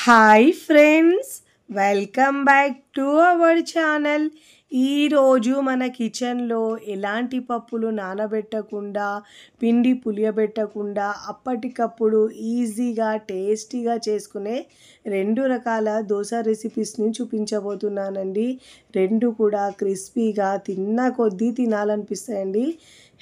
Hi friends, welcome back to our channel. ఈరోజు మన కిచెన్లో ఎలాంటి పప్పులు నానబెట్టకుండా, పిండి పులియబెట్టకుండా అప్పటికప్పుడు ఈజీగా టేస్టీగా చేసుకునే 2 రకాల దోశ రెసిపీస్ని చూపించబోతున్నానండి. 2 కూడా క్రిస్పీగా తిన్న కొద్దీ తినాలనిపిస్తాయండి.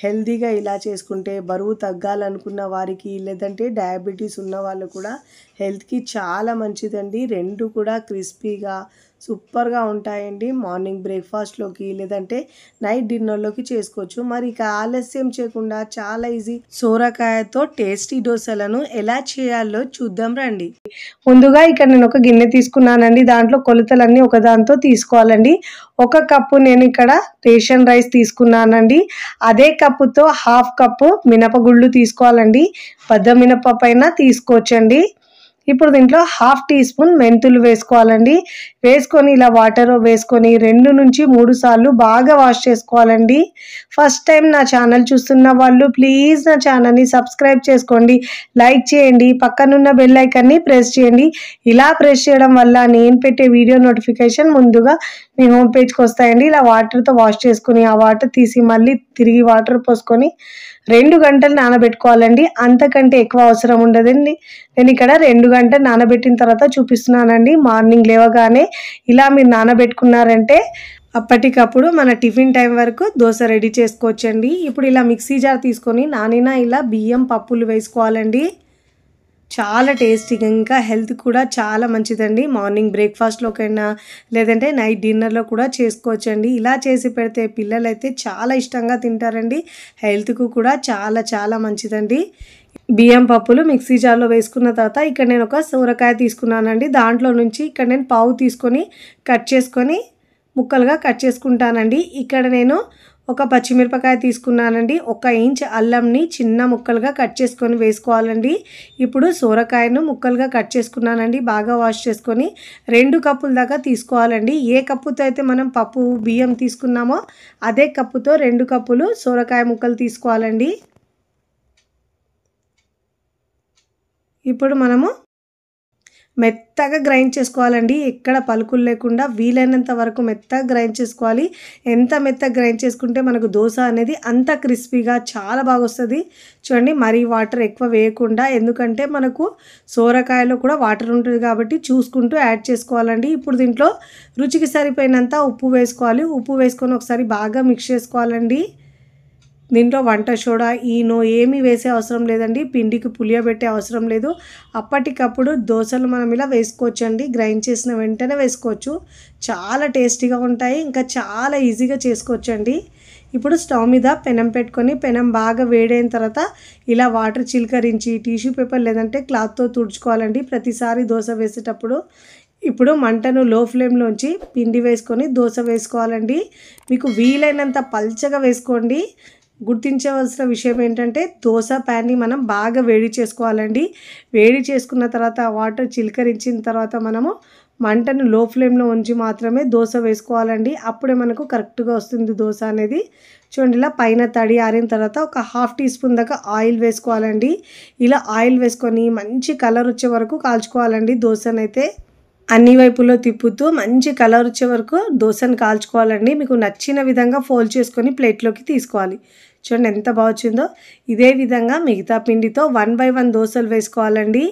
హెల్తీగా ఇలా చేసుకుంటే బరువు తగ్గాలనుకున్న వారికి, లేదంటే డయాబెటీస్ ఉన్న వాళ్ళు కూడా హెల్త్కి చాలా మంచిదండి. 2 కూడా క్రిస్పీగా సూపర్గా ఉంటాయండి. మార్నింగ్ బ్రేక్ఫాస్ట్లోకి, లేదంటే నైట్ డిన్నర్లోకి చేసుకోవచ్చు. మరి ఇక ఆలస్యం చేయకుండా చాలా ఈజీ సోరకాయతో టేస్టీ దోశలను ఎలా చేయాలో చూద్దాం రండి. ముందుగా ఇక్కడ నేను ఒక గిన్నె తీసుకున్నానండి. దాంట్లో కొలతలన్నీ ఒకదాంతో తీసుకోవాలండి. 1 కప్పు నేను ఇక్కడ రేషన్ రైస్ తీసుకున్నానండి. అదే కప్పుతో 1/2 కప్పు మినపగుళ్ళు తీసుకోవాలండి. పెద్ద మినపప్పు అయినా తీసుకోవచ్చండి. ఇప్పుడు దీంట్లో 1/2 టీ స్పూన్ మెంతులు వేసుకోవాలండి. వేసుకొని ఇలా వాటర్ వేసుకొని 2 నుంచి 3 సార్లు బాగా వాష్ చేసుకోవాలండి. ఫస్ట్ టైం నా ఛానల్ చూస్తున్న వాళ్ళు ప్లీజ్ నా ఛానల్ని సబ్స్క్రైబ్ చేసుకోండి, లైక్ చేయండి, పక్కనున్న బెల్ ఐకాన్ని ప్రెస్ చేయండి. ఇలా ప్రెస్ చేయడం వల్ల నేను పెట్టే వీడియో నోటిఫికేషన్ ముందుగా మీ హోమ్ పేజ్కి వస్తాయండి. ఇలా వాటర్తో వాష్ చేసుకుని ఆ వాటర్ తీసి మళ్ళీ తిరిగి వాటర్ పోసుకొని 2 గంటలు నానబెట్టుకోవాలండి. అంతకంటే ఎక్కువ అవసరం ఉండదండి. నేను ఇక్కడ 2 గంటలు నానబెట్టిన తర్వాత చూపిస్తున్నానండి. మార్నింగ్ లేవగానే ఇలా మీరు నానబెట్టుకున్నారంటే అప్పటికప్పుడు మన టిఫిన్ టైం వరకు దోశ రెడీ చేసుకోవచ్చండి. ఇప్పుడు ఇలా మిక్సీ జార్ తీసుకొని నానిన ఇలా బియ్యం పప్పులు వేసుకోవాలండి. చాలా టేస్టీగా, ఇంకా హెల్త్ కూడా చాలా మంచిదండి. మార్నింగ్ బ్రేక్ఫాస్ట్లోకైనా, లేదంటే నైట్ డిన్నర్లో కూడా చేసుకోవచ్చండి. ఇలా చేసి పెడితే పిల్లలైతే చాలా ఇష్టంగా తింటారండి. హెల్త్కు కూడా చాలా చాలా మంచిదండి. బియ్యం పప్పులు మిక్సీ జార్లో వేసుకున్న తర్వాత ఇక్కడ నేను ఒక సోరకాయ తీసుకున్నానండి. దాంట్లో నుంచి ఇక్కడ నేను పావు తీసుకొని కట్ చేసుకొని ముక్కలుగా కట్ చేసుకుంటానండి. ఇక్కడ నేను ఒక పచ్చిమిరపకాయ తీసుకున్నానండి. 1 ఇంచ్ అల్లంని చిన్న ముక్కలుగా కట్ చేసుకొని వేసుకోవాలండి. ఇప్పుడు సోరకాయను ముక్కలుగా కట్ చేసుకున్నానండి. బాగా వాష్ చేసుకొని 2 కప్పుల దాకా తీసుకోవాలండి. ఏ కప్పుతో అయితే మనం పప్పు బియ్యం తీసుకున్నామో అదే కప్పుతో 2 కప్పులు సోరకాయ ముక్కలు తీసుకోవాలండి. ఇప్పుడు మనము మెత్తగా గ్రైండ్ చేసుకోవాలండి. ఎక్కడ పలుకులు లేకుండా వీలైనంత వరకు మెత్తగా గ్రైండ్ చేసుకోవాలి. ఎంత మెత్తగా గ్రైండ్ చేసుకుంటే మనకు దోశ అనేది అంత క్రిస్పీగా చాలా బాగా వస్తుంది. చూడండి, మరీ వాటర్ ఎక్కువ వేయకుండా, ఎందుకంటే మనకు సోరకాయలో కూడా వాటర్ ఉంటుంది కాబట్టి చూసుకుంటూ యాడ్ చేసుకోవాలండి. ఇప్పుడు దీంట్లో రుచికి సరిపోయినంత ఉప్పు వేసుకోవాలి. ఉప్పు వేసుకొని ఒకసారి బాగా మిక్స్ చేసుకోవాలండి. దీంట్లో వంట సోడా, ఈనో ఏమీ వేసే అవసరం లేదండి. పిండికి పులియబెట్టే అవసరం లేదు. అప్పటికప్పుడు దోశలు మనం ఇలా వేసుకోవచ్చండి. గ్రైండ్ చేసిన వెంటనే వేసుకోవచ్చు. చాలా టేస్టీగా ఉంటాయి, ఇంకా చాలా ఈజీగా చేసుకోవచ్చండి. ఇప్పుడు స్టవ్ మీద పెనం పెట్టుకొని పెనం బాగా వేడైన తర్వాత ఇలా వాటర్ చిలకరించి టిష్యూ పేపర్ లేదంటే క్లాత్తో తుడుచుకోవాలండి ప్రతిసారి దోశ వేసేటప్పుడు. ఇప్పుడు మంటను లో ఫ్లేమ్లోంచి పిండి వేసుకొని దోశ వేసుకోవాలండి. మీకు వీలైనంత పల్చగా వేసుకోండి. గుర్తించవలసిన విషయం ఏంటంటే దోశ ప్యాన్ని మనం బాగా వేడి చేసుకోవాలండి. వేడి చేసుకున్న తర్వాత వాటర్ చిలకరించిన తర్వాత మనము మంటను లో ఫ్లేమ్లో ఉంచి మాత్రమే దోశ వేసుకోవాలండి. అప్పుడే మనకు కరెక్ట్గా వస్తుంది దోశ అనేది. చూడండి, ఇలా పైన తడి ఆరిన తర్వాత ఒక 1/2 టీ స్పూన్ దాకా ఆయిల్ వేసుకోవాలండి. ఇలా ఆయిల్ వేసుకొని మంచి కలర్ వచ్చే వరకు కాల్చుకోవాలండి. దోశనైతే అన్ని వైపులో తిప్పుతూ మంచి కలర్ వచ్చే వరకు దోశను కాల్చుకోవాలండి. మీకు నచ్చిన విధంగా ఫోల్డ్ చేసుకొని ప్లేట్లోకి తీసుకోవాలి. చూడండి ఎంత బాగా వచ్చిందో. ఇదే విధంగా మిగతా పిండితో 1 by 1 దోశలు వేసుకోవాలండి.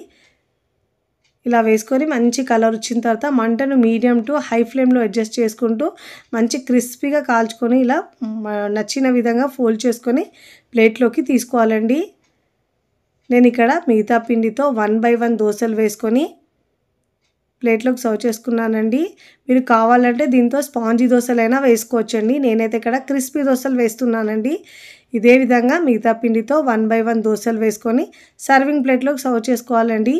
ఇలా వేసుకొని మంచి కలర్ వచ్చిన తర్వాత మంటను మీడియం టు హై ఫ్లేమ్లో అడ్జస్ట్ చేసుకుంటూ మంచి క్రిస్పీగా కాల్చుకొని ఇలా నచ్చిన విధంగా ఫోల్డ్ చేసుకొని ప్లేట్లోకి తీసుకోవాలండి. నేను ఇక్కడ మిగతా పిండితో 1 by 1 దోశలు వేసుకొని ప్లేట్లోకి సర్వ్ చేసుకున్నానండి. మీరు కావాలంటే దీంతో స్పాంజీ దోశలైనా వేసుకోవచ్చండి. నేనైతే ఇక్కడ క్రిస్పీ దోశలు వేస్తున్నానండి. ఇదే విధంగా మిగతా పిండితో 1 by 1 దోశలు వేసుకొని సర్వింగ్ ప్లేట్లోకి సర్వ్ చేసుకోవాలండి.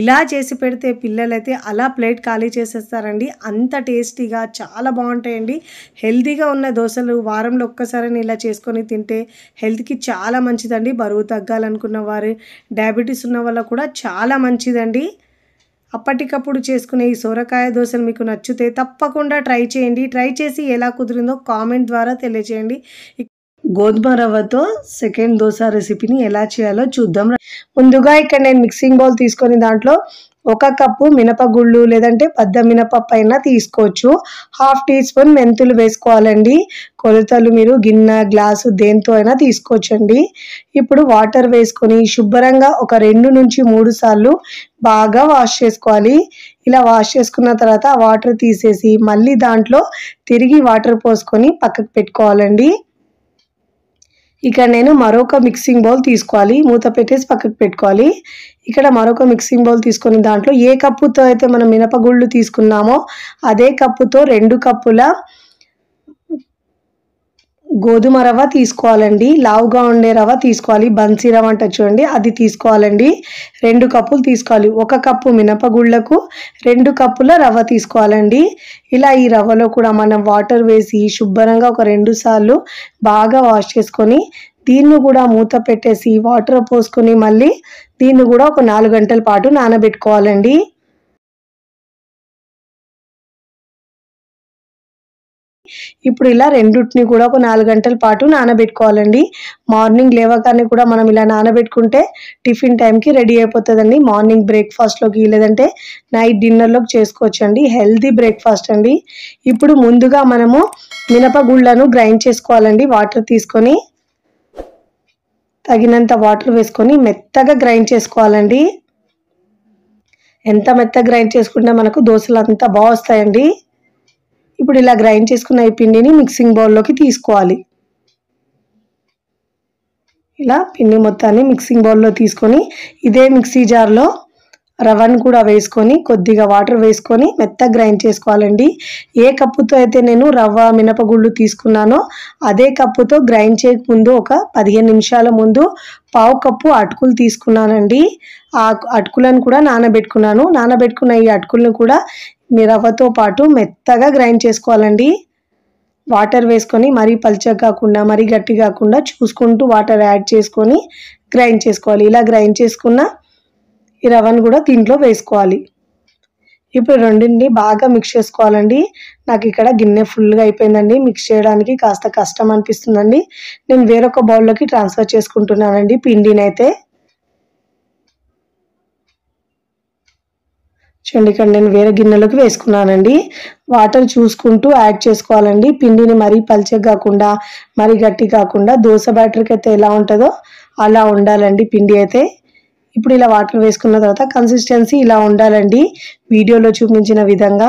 ఇలా చేసి పెడితే పిల్లలైతే అలా ప్లేట్ ఖాళీ చేసేస్తారండి. అంత టేస్టీగా చాలా బాగుంటాయండి. హెల్తీగా ఉన్న దోశలు వారంలో ఒక్కసారి ఇలా చేసుకొని తింటే హెల్త్కి చాలా మంచిదండి. బరువు తగ్గాలనుకున్న వారు, డయాబెటీస్ ఉన్న వాళ్ళకు కూడా చాలా మంచిదండి. అప్పటికప్పుడు చేసుకునే ఈ సోరకాయ దోశలు మీకు నచ్చితే తప్పకుండా ట్రై చేయండి. ట్రై చేసి ఎలా కుదిరిందో కామెంట్ ద్వారా తెలియజేయండి. గోధుమ రవ్వతో సెకండ్ దోశ రెసిపీని ఎలా చేయాలో చూద్దాం. ముందుగా ఇక్కడ నేను మిక్సింగ్ బౌల్ తీసుకొని దాంట్లో 1 కప్పు మినపగుళ్ళు లేదంటే పద్ద మినపప్పు అయినా తీసుకోవచ్చు. 1/2 టీ స్పూన్ మెంతులు వేసుకోవాలండి. కొలతలు మీరు గిన్నె గ్లాసు దేంతో అయినా తీసుకోవచ్చండి. ఇప్పుడు వాటర్ వేసుకొని శుభ్రంగా ఒక 2 నుంచి 3 సార్లు బాగా వాష్ చేసుకోవాలి. ఇలా వాష్ చేసుకున్న తర్వాత ఆ వాటర్ తీసేసి మళ్ళీ దాంట్లో తిరిగి వాటర్ పోసుకొని పక్కకు పెట్టుకోవాలండి. ఇక్కడ నేను మరొక మిక్సింగ్ బౌల్ తీసుకోవాలి. మూత పెట్టేసి పక్కకు పెట్టుకోవాలి. ఇక్కడ మరొక మిక్సింగ్ బౌల్ తీసుకొని దాంట్లో ఏ కప్పుతో అయితే మనం మినపగుళ్ళు తీసుకున్నామో అదే కప్పుతో 2 కప్పుల గోధుమ రవ్వ తీసుకోవాలండి. లావుగా ఉండే రవ్వ తీసుకోవాలి. బన్సీ రవ్వ అంట చూడండి, అది తీసుకోవాలండి. 2 కప్పులు తీసుకోవాలి. 1 కప్పు మినపగుళ్ళకు 2 కప్పుల రవ్వ తీసుకోవాలండి. ఇలా ఈ రవ్వలో కూడా మనం వాటర్ వేసి శుభ్రంగా ఒక 2 సార్లు బాగా వాష్ చేసుకొని దీన్ని కూడా మూత పెట్టేసి వాటర్ పోసుకొని మళ్ళీ దీన్ని కూడా ఒక 4 గంటల పాటు నానబెట్టుకోవాలండి. ఇప్పుడు ఇలా రెండుటిని కూడా ఒక 4 గంటల పాటు నానబెట్టుకోవాలండి. మార్నింగ్ లేవగానే కూడా మనం ఇలా నానబెట్టుకుంటే టిఫిన్ టైంకి రెడీ అయిపోతుందండి. మార్నింగ్ బ్రేక్ఫాస్ట్లోకి లేదంటే నైట్ డిన్నర్లోకి చేసుకోవచ్చండి. హెల్తీ బ్రేక్ఫాస్ట్ అండి. ఇప్పుడు ముందుగా మనము మినపగుళ్ళను గ్రైండ్ చేసుకోవాలండి. వాటర్ తీసుకొని తగినంత వాటర్ వేసుకొని మెత్తగా గ్రైండ్ చేసుకోవాలండి. ఎంత మెత్తగా గ్రైండ్ చేసుకుంటే మనకు దోశలు అంతా బాగా వస్తాయండి. ఇప్పుడు ఇలా గ్రైండ్ చేసుకున్న ఈ పిండిని మిక్సింగ్ బౌల్లోకి తీసుకోవాలి. ఇలా పిండి మొత్తాన్ని మిక్సింగ్ బౌల్లో తీసుకొని ఇదే మిక్సీ జార్లో రవ్వను కూడా వేసుకొని కొద్దిగా వాటర్ వేసుకొని మెత్తగా గ్రైండ్ చేసుకోవాలండి. ఏ కప్పుతో అయితే నేను రవ్వ మినపగుళ్ళు తీసుకున్నానో అదే కప్పుతో గ్రైండ్ చేయకముందు ఒక 15 నిమిషాల ముందు 1/2 కప్పు అటుకులు తీసుకున్నానండి. ఆ అటుకులను కూడా నానబెట్టుకున్నాను. నానబెట్టుకున్న ఈ అటుకులను కూడా మీ రవ్వతో పాటు మెత్తగా గ్రైండ్ చేసుకోవాలండి. వాటర్ వేసుకొని మరీ పల్చగా కాకుండా మరీ గట్టి కాకుండా చూసుకుంటూ వాటర్ యాడ్ చేసుకొని గ్రైండ్ చేసుకోవాలి. ఇలా గ్రైండ్ చేసుకున్న ఈ రవ్వను కూడా దీంట్లో వేసుకోవాలి. ఇప్పుడు రెండింటిని బాగా మిక్స్ చేసుకోవాలండి. నాకు ఇక్కడ గిన్నె ఫుల్గా అయిపోయిందండి. మిక్స్ చేయడానికి కాస్త కష్టం అనిపిస్తుందండి. నేను వేరొక బౌల్లోకి ట్రాన్స్ఫర్ చేసుకుంటున్నానండి పిండిని అయితే. చూడండి, ఇక్కడ నేను వేరే గిన్నెలోకి వేసుకున్నానండి. వాటర్ చూసుకుంటూ యాడ్ చేసుకోవాలండి. పిండిని మరీ పల్చగా కాకుండా మరీ గట్టి కాకుండా దోశ బ్యాటర్కి అయితే ఎలా ఉంటుందో అలా ఉండాలండి పిండి అయితే. ఇప్పుడు ఇలా వాటర్ వేసుకున్న తర్వాత కన్సిస్టెన్సీ ఇలా ఉండాలండి వీడియోలో చూపించిన విధంగా.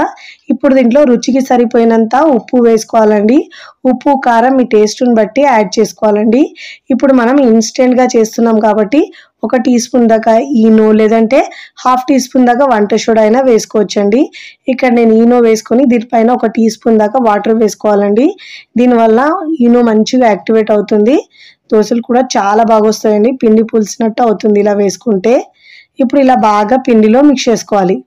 ఇప్పుడు దీంట్లో రుచికి సరిపోయినంత ఉప్పు వేసుకోవాలండి. ఉప్పు కారం మీ టేస్ట్ని బట్టి యాడ్ చేసుకోవాలండి. ఇప్పుడు మనం ఇన్స్టెంట్గా చేస్తున్నాం కాబట్టి 1 టీ స్పూన్ దాకా ఈనో లేదంటే 1/2 టీ స్పూన్ దాకా వంట సోడా అయినా వేసుకోవచ్చండి. ఇక్కడ నేను ఈనో వేసుకొని దీనిపైన 1 టీ స్పూన్ దాకా వాటర్ వేసుకోవాలండి. దీనివల్ల ఈనో మంచిగా యాక్టివేట్ అవుతుంది. దోశలు కూడా చాలా బాగా వస్తాయండి. పిండి పులిసినట్టు అవుతుంది ఇలా వేసుకుంటే. ఇప్పుడు ఇలా బాగా పిండిలో మిక్స్ చేసుకోవాలి.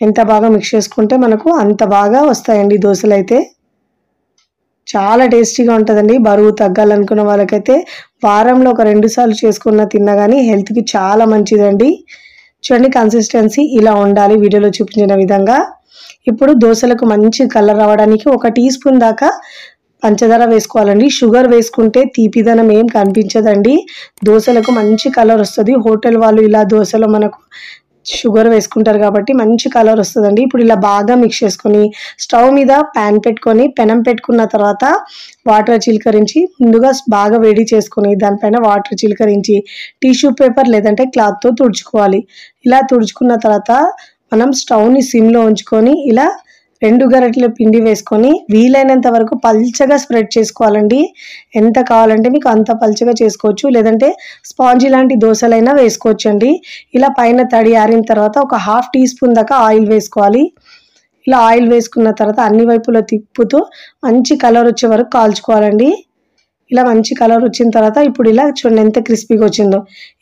ఎంత బాగా మిక్స్ చేసుకుంటే మనకు అంత బాగా వస్తాయండి దోశలు అయితే. చాలా టేస్టీగా ఉంటుందండి. బరువు తగ్గాలనుకున్న వాళ్ళకైతే వారంలో ఒక 2 సార్లు చేసుకున్న తిన్నా కానీ హెల్త్కి చాలా మంచిదండి. చూడండి, కన్సిస్టెన్సీ ఇలా ఉండాలి వీడియోలో చూపించిన విధంగా. ఇప్పుడు దోశలకు మంచి కలర్ రావడానికి 1 టీ స్పూన్ దాకా పంచదార వేసుకోవాలండి. షుగర్ వేసుకుంటే తీపిదనం ఏం కనిపించదండి. దోశలకు మంచి కలర్ వస్తుంది. హోటల్ వాళ్ళు ఇలా దోశలో మనకు షుగర్ వేసుకుంటారు కాబట్టి మంచి కలర్ వస్తుందండి. ఇప్పుడు ఇలా బాగా మిక్స్ చేసుకొని స్టవ్ మీద ప్యాన్ పెట్టుకొని పెనం పెట్టుకున్న తర్వాత వాటర్ చిలకరించి ముందుగా బాగా వేడి చేసుకొని దానిపైన వాటర్ చిలకరించి టిష్యూ పేపర్ లేదంటే క్లాత్తో తుడుచుకోవాలి. ఇలా తుడుచుకున్న తర్వాత మనం స్టవ్ని సిమ్లో ఉంచుకొని ఇలా 2 గరిటెల పిండి వేసుకొని వీలైనంత వరకు పల్చగా స్ప్రెడ్ చేసుకోవాలండి. ఎంత కావాలంటే మీకు అంత పల్చగా చేసుకోవచ్చు, లేదంటే స్పాంజీ లాంటి దోశలైనా వేసుకోవచ్చండి. ఇలా పైన తడి ఆరిన తర్వాత ఒక 1/2 టీ స్పూన్ దాకా ఆయిల్ వేసుకోవాలి. ఇలా ఆయిల్ వేసుకున్న తర్వాత అన్ని వైపులో తిప్పుతూ మంచి కలర్ వచ్చే వరకు కాల్చుకోవాలండి. ఇలా మంచి కలర్ వచ్చిన తర్వాత ఇప్పుడు ఇలా చూడండి ఎంత క్రిస్పీగా వచ్చిందో.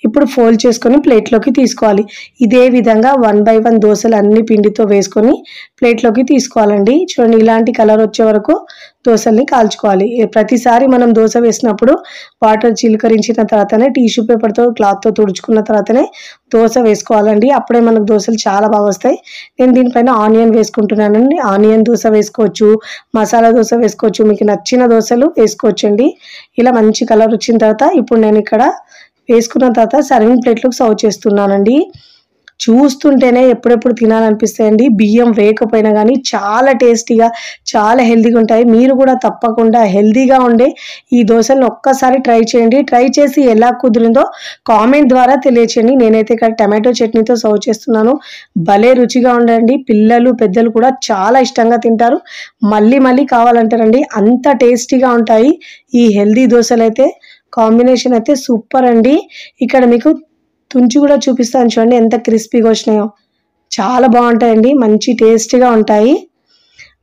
ఇప్పుడు ఫోల్డ్ చేసుకొని ప్లేట్లోకి తీసుకోవాలి. ఇదే విధంగా 1 by 1 దోశలు అన్ని పిండితో వేసుకొని ప్లేట్లోకి తీసుకోవాలండి. చూడండి, ఇలాంటి కలర్ వచ్చే వరకు దోసల్ని కాల్చుకోవాలి. ప్రతిసారి మనం దోస వేసినప్పుడు వాటర్ చిలకరించిన తర్వాతనే టిష్యూ పేపర్తో క్లాత్తో తుడుచుకున్న తర్వాతనే దోస వేసుకోవాలండి. అప్పుడే మనకు దోసలు చాలా బాగా వస్తాయి. నేను దీనిపైన ఆనియన్ వేసుకుంటున్నానండి. ఆనియన్ దోస వేసుకోవచ్చు, మసాలా దోస వేసుకోవచ్చు, మీకు నచ్చిన దోసలు వేసుకోవచ్చండి. ఇలా మంచి కలర్ వచ్చిన తర్వాత ఇప్పుడు నేను ఇక్కడ వేసుకున్న తర్వాత సర్వింగ్ ప్లేట్లోకి సర్వ్ చేస్తున్నానండి. చూస్తుంటేనే ఎప్పుడెప్పుడు తినాలనిపిస్తాయండి. బియ్యం వేయకపోయినా కానీ చాలా టేస్టీగా, చాలా హెల్తీగా ఉంటాయి. మీరు కూడా తప్పకుండా హెల్తీగా ఉండే ఈ దోశలను ఒక్కసారి ట్రై చేయండి. ట్రై చేసి ఎలా కుదిరిందో కామెంట్ ద్వారా తెలియచేయండి. నేనైతే ఇక్కడ టమాటో చట్నీతో సర్వ్ చేస్తున్నాను. భలే రుచిగా ఉండండి. పిల్లలు పెద్దలు కూడా చాలా ఇష్టంగా తింటారు. మళ్ళీ మళ్ళీ కావాలంటారండి. అంత టేస్టీగా ఉంటాయి ఈ హెల్తీ దోశలు అయితే. కాంబినేషన్ అయితే సూపర్ అండి. ఇక్కడ మీకు తుంచి కూడా చూపిస్తాను చూడండి ఎంత క్రిస్పీగా వచ్చినాయో. చాలా బాగుంటాయండి, మంచి టేస్టీగా ఉంటాయి.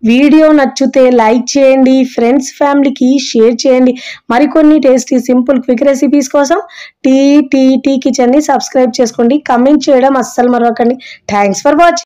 వీడియో నచ్చితే లైక్ చేయండి, ఫ్రెండ్స్ ఫ్యామిలీకి షేర్ చేయండి. మరికొన్ని టేస్టీ సింపుల్ క్విక్ రెసిపీస్ కోసం టీ కిచెన్ని సబ్స్క్రైబ్ చేసుకోండి. కమెంట్ చేయడం అస్సలు మరవకండి. Thanks for watching.